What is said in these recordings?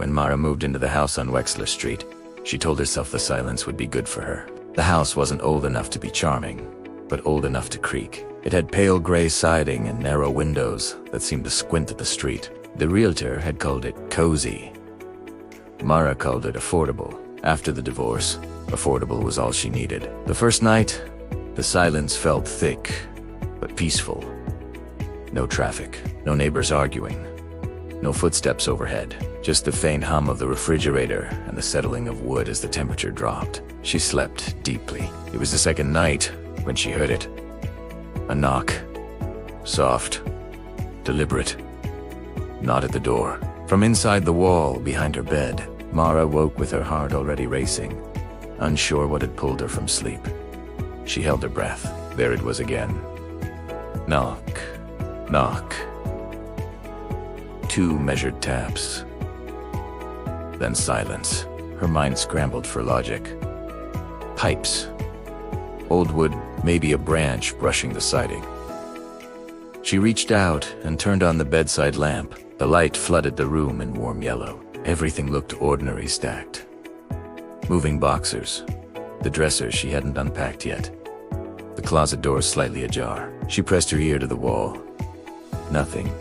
When Mara moved into the house on Wexler Street, she told herself the silence would be good for her. The house wasn't old enough to be charming, but old enough to creak. It had pale gray siding and narrow windows that seemed to squint at the street. The realtor had called it cozy. Mara called it affordable. After the divorce, affordable was all she needed. The first night, the silence felt thick, but peaceful. No traffic, no neighbors arguing, no footsteps overhead, just the faint hum of the refrigerator and the settling of wood as the temperature dropped. She slept deeply. It was the second night when she heard it. A knock. Soft, deliberate. Not at the door. From inside the wall behind her bed, Mara woke with her heart already racing, unsure what had pulled her from sleep. She held her breath. There it was again. Knock. Knock. 2 measured taps. Then silence. Her mind scrambled for logic. Pipes. Old wood, maybe a branch brushing the siding. She reached out and turned on the bedside lamp. The light flooded the room in warm yellow. Everything looked ordinary stacked. Moving boxers. The dresser she hadn't unpacked yet. The closet door slightly ajar. She pressed her ear to the wall. Nothing.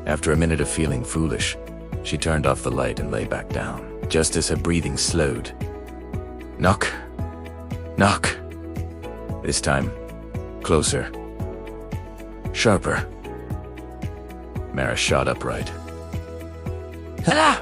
After a minute of feeling foolish, she turned off the light and lay back down, just as her breathing slowed. Knock. Knock. This time, closer. Sharper. Mara shot upright. "Hello!"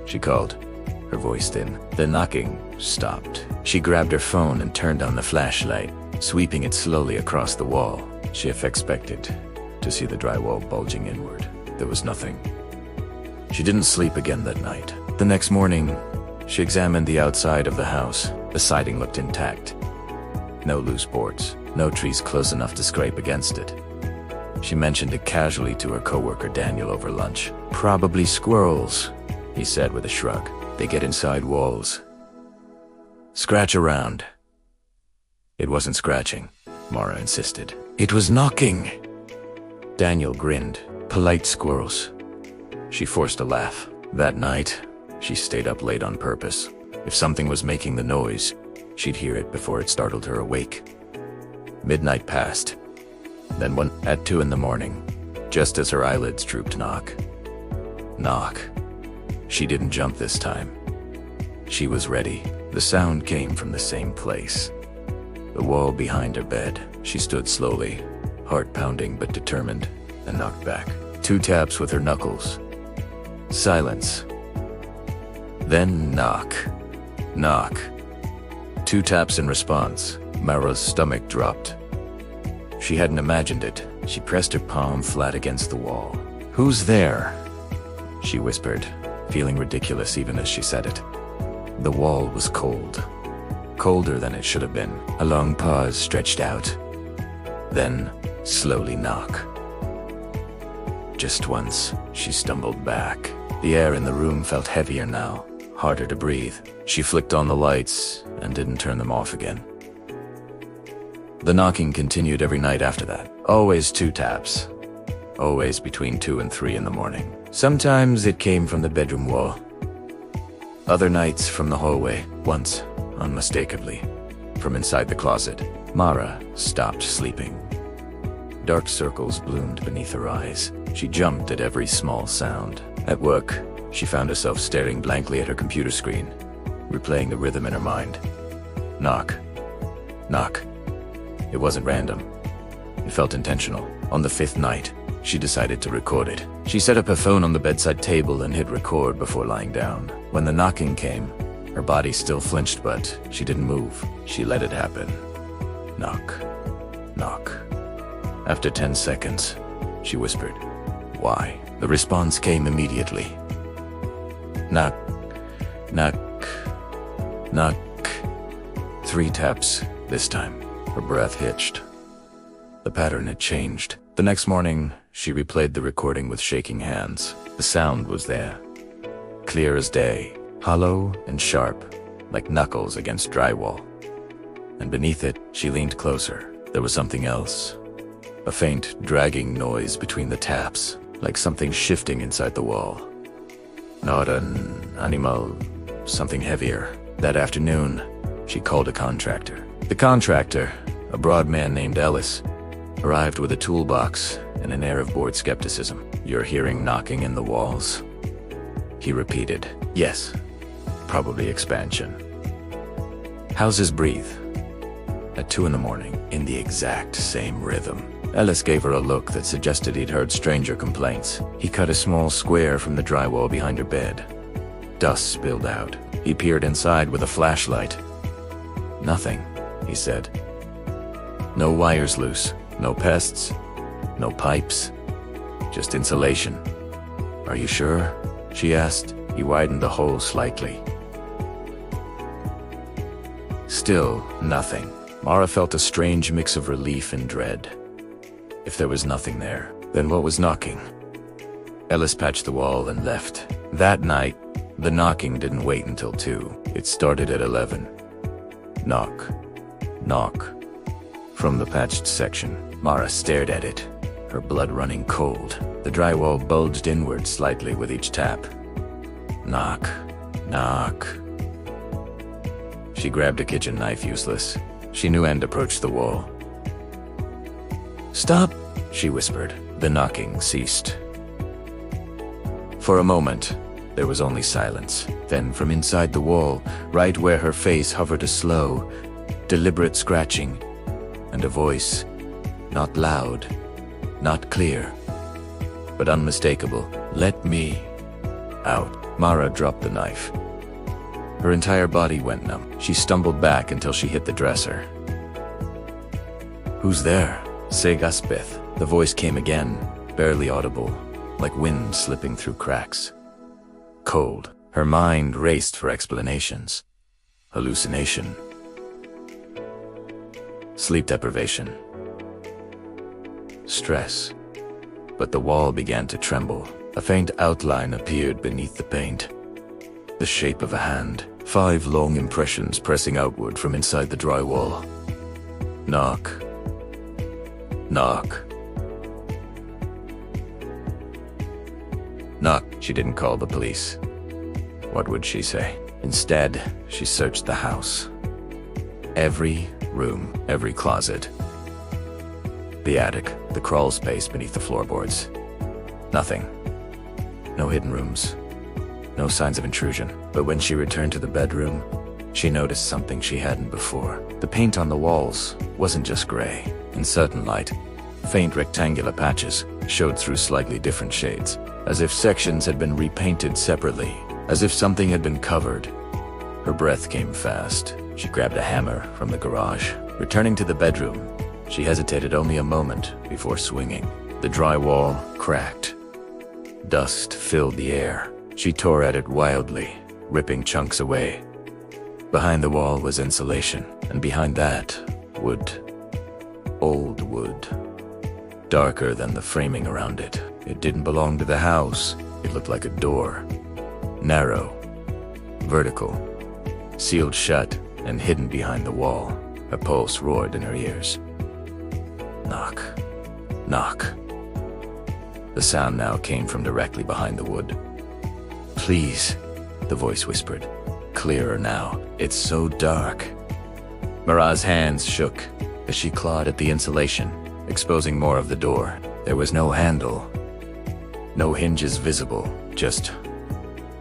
she called, her voice thin. The knocking stopped. She grabbed her phone and turned on the flashlight, sweeping it slowly across the wall. She half expected to see the drywall bulging inward. There was nothing. She didn't sleep again that night. The next morning, she examined the outside of the house. The siding looked intact. No loose boards, no trees close enough to scrape against it. She mentioned it casually to her coworker Daniel over lunch. "Probably squirrels," he said with a shrug. "They get inside walls. Scratch around." It wasn't scratching, Mara insisted. It was knocking. Daniel grinned. "Polite squirrels." She forced a laugh. That night, she stayed up late on purpose. If something was making the noise, she'd hear it before it startled her awake. Midnight passed. Then at 2 in the morning, just as her eyelids drooped, knock. Knock. She didn't jump this time. She was ready. The sound came from the same place. The wall behind her bed. She stood slowly, heart pounding but determined, and knocked back. 2 taps with her knuckles. Silence. Then knock. Knock. 2 taps in response. Mara's stomach dropped. She hadn't imagined it. She pressed her palm flat against the wall. "Who's there?" she whispered, feeling ridiculous even as she said it. The wall was cold. Colder than it should have been. A long pause stretched out. Then, slowly knock. Just once, she stumbled back. The air in the room felt heavier now, harder to breathe. She flicked on the lights and didn't turn them off again. The knocking continued every night after that. Always 2 taps. Always between 2 and 3 in the morning. Sometimes it came from the bedroom wall. Other nights from the hallway. Once, unmistakably, from inside the closet. Mara stopped sleeping. Dark circles bloomed beneath her eyes. She jumped at every small sound. At work, she found herself staring blankly at her computer screen, replaying the rhythm in her mind. Knock. Knock. It wasn't random. It felt intentional. On the 5th night, she decided to record it. She set up her phone on the bedside table and hit record before lying down. When the knocking came, her body still flinched, but she didn't move. She let it happen. Knock. Knock. After 10 seconds, she whispered, "Why?" The response came immediately. Knock. Knock. Knock. 3 taps this time. Her breath hitched. The pattern had changed. The next morning, she replayed the recording with shaking hands. The sound was there, clear as day, hollow and sharp, like knuckles against drywall. And beneath it, she leaned closer. There was something else. A faint, dragging noise between the taps, like something shifting inside the wall. Not an animal, something heavier. That afternoon, she called a contractor. The contractor, a broad man named Ellis, arrived with a toolbox and an air of bored skepticism. "You're hearing knocking in the walls?" He repeated. "Yes, probably expansion." "Houses breathe." At 2 in the morning, in the exact same rhythm. Ellis gave her a look that suggested he'd heard stranger complaints. He cut a small square from the drywall behind her bed. Dust spilled out. He peered inside with a flashlight. "Nothing," he said. "No wires loose, no pests, no pipes, just insulation." "Are you sure?" she asked. He widened the hole slightly. Still nothing. Mara felt a strange mix of relief and dread. If there was nothing there, then what was knocking? Ellis patched the wall and left. That night, the knocking didn't wait until 2. It started at 11. Knock. Knock. From the patched section, Mara stared at it, her blood running cold. The drywall bulged inward slightly with each tap. Knock. Knock. She grabbed a kitchen knife, useless. She knew and approached the wall. "Stop," she whispered. The knocking ceased. For a moment, there was only silence. Then from inside the wall, right where her face hovered, a slow, deliberate scratching, and a voice, not loud, not clear, but unmistakable. "Let me out." Mara dropped the knife. Her entire body went numb. She stumbled back until she hit the dresser. "Who's there?" "Segaspeth." The voice came again, barely audible, like wind slipping through cracks. Cold. Her mind raced for explanations. Hallucination. Sleep deprivation. Stress. But the wall began to tremble. A faint outline appeared beneath the paint. The shape of a hand. 5 long impressions pressing outward from inside the drywall. Knock. Knock. Knock. She didn't call the police. What would she say? Instead, she searched the house. Every room, every closet. The attic, the crawl space beneath the floorboards. Nothing. No hidden rooms. No signs of intrusion. But when she returned to the bedroom, she noticed something she hadn't before. The paint on the walls wasn't just gray. In certain light, faint rectangular patches showed through slightly different shades, as if sections had been repainted separately, as if something had been covered. Her breath came fast. She grabbed a hammer from the garage. Returning to the bedroom, she hesitated only a moment before swinging. The drywall cracked. Dust filled the air. She tore at it wildly, ripping chunks away. Behind the wall was insulation, and behind that, wood. Old wood. Darker than the framing around it. It didn't belong to the house. It looked like a door. Narrow. Vertical. Sealed shut and hidden behind the wall. Her pulse roared in her ears. Knock. Knock. The sound now came from directly behind the wood. "Please," the voice whispered. Clearer now. "It's so dark." Mara's hands shook as she clawed at the insulation, exposing more of the door. There was no handle. No hinges visible, just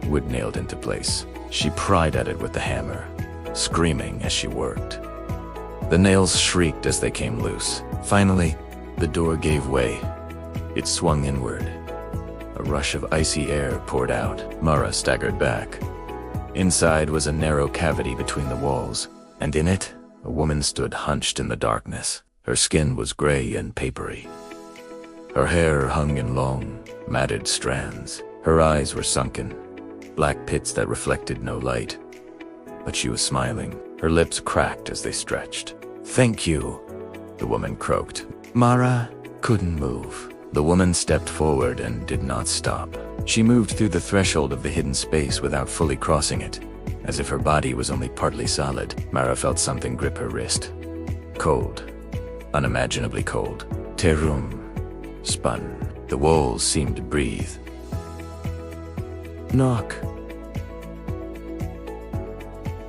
wood nailed into place. She pried at it with the hammer, screaming as she worked. The nails shrieked as they came loose. Finally, the door gave way. It swung inward. A rush of icy air poured out. Mara staggered back. Inside was a narrow cavity between the walls, and in it, a woman stood hunched in the darkness. Her skin was gray and papery. Her hair hung in long, matted strands. Her eyes were sunken, black pits that reflected no light. But she was smiling. Her lips cracked as they stretched. "Thank you," the woman croaked. Mara couldn't move. The woman stepped forward and did not stop. She moved through the threshold of the hidden space without fully crossing it. As if her body was only partly solid, Mara felt something grip her wrist. Cold. Unimaginably cold. Terum spun. The walls seemed to breathe. Knock.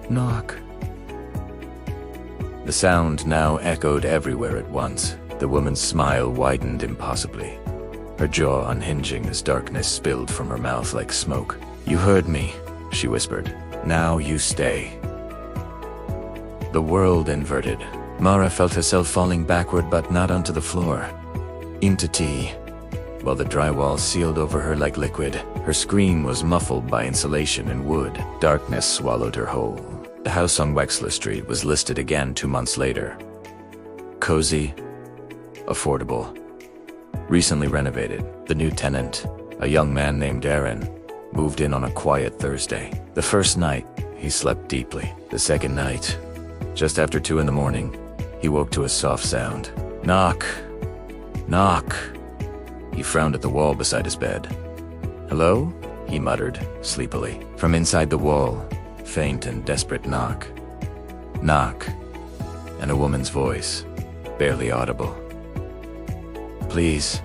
Knock. The sound now echoed everywhere at once. The woman's smile widened impossibly, her jaw unhinging as darkness spilled from her mouth like smoke. "You heard me," she whispered. "Now you stay." The world inverted. Mara felt herself falling backward, but not onto the floor. Into tea. While the drywall sealed over her like liquid, her scream was muffled by insulation and wood. Darkness swallowed her whole. The house on Wexler Street was listed again 2 months later. Cozy, affordable, recently renovated. The new tenant, a young man named Aaron, moved in on a quiet Thursday. The first night, he slept deeply. The second night, just after 2 in the morning, he woke to a soft sound. Knock. Knock. He frowned at the wall beside his bed. "Hello?" he muttered, sleepily. From inside the wall, faint and desperate knock. Knock. And a woman's voice, barely audible. "Please."